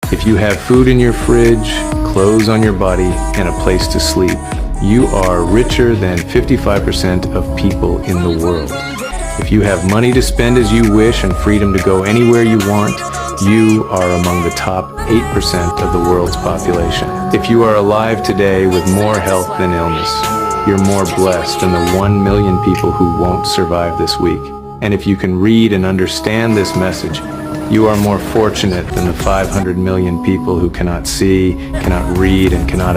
If you have food in your fridge, clothes on your body, and a place to sleep, you are richer than 55% of people in the world. If you have money to spend as you wish and freedom to go anywhere you want, you are among the top 8% of the world's population. If you are alive today with more health than illness, you're more blessed than the 1 million people who won't survive this week. And if you can read and understand this message, you are more fortunate than the 500 million people who cannot see, cannot read, and cannot